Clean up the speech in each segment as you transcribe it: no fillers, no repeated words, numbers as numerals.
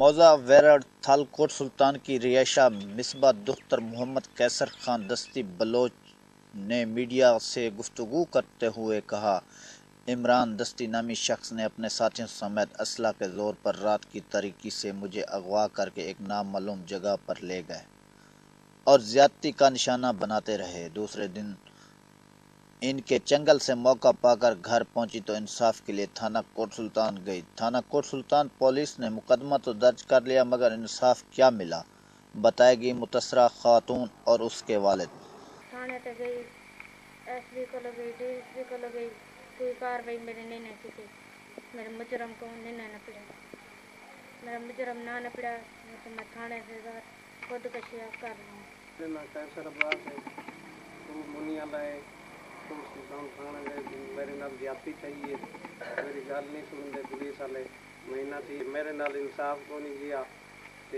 موضع ویرڑ تھالکوٹ سلطان کی رہائشہ مصباح دختر محمد قیصر خان دستی بلوچ نے میڈیا سے گفتگو کرتے ہوئے کہا، عمران دستی نامی شخص نے اپنے ساتھیوں سمیت اسلحہ کے زور پر رات کی تاریکی سے مجھے اغوا کر کے ایک نامعلوم جگہ پر لے گئے اور زیادتی کا نشانہ بناتے رہے۔ دوسرے دن ان کے چنگل سے موقع پا کر گھر پہنچی تو انصاف کے لیے تھانہ کوٹ سلطان گئی۔ تھانہ کوٹ سلطان پولیس نے مقدمہ تو درج کر لیا مگر انصاف کیا ملا، بتائے گی متاثرہ خاتون اور اس کے والد۔ تھانے تے گئی، ایس پی کو گئی، ڈی ایس پی کو گئی، کوئی کاروائی میرے نہیں کی تھی۔ میرے مجرم کو نہیں پڑا، میرا مجرم نہ پڑا تو میں تھانے سے خودکشی کر رہا ہوں۔ میں کیسر عباس ہے، تو منیا لائے تو سلطان تھانے گئے، میرے نال زیادتی چاہیے، میری گل نہیں سن دے پولیس والے، مہینہ تھی میرے نال انصاف کو نہیں کیا،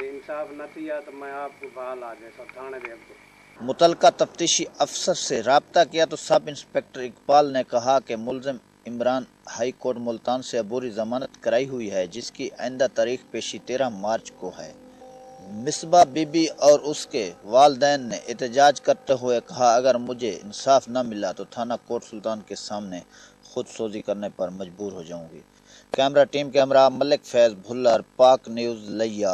انصاف نہ کیا تو میں آپ کو بحال آ گئے سب تھانے دے اگوں۔ متعلقہ تفتیشی افسر سے رابطہ کیا تو سب انسپکٹر اقبال نے کہا کہ ملزم عمران ہائی کورٹ ملتان سے عبوری ضمانت کرائی ہوئی ہے جس کی آئندہ تاریخ پیشی 13 مارچ کو ہے۔ مصباح بی بی اور اس کے والدین نے احتجاج کرتے ہوئے کہا، اگر مجھے انصاف نہ ملا تو تھانہ کوٹ سلطان کے سامنے خود سوزی کرنے پر مجبور ہو جاؤں گی۔ کیمرہ ٹیم کے ہمراہ ملک فیض بھلر، پاک نیوز لیا۔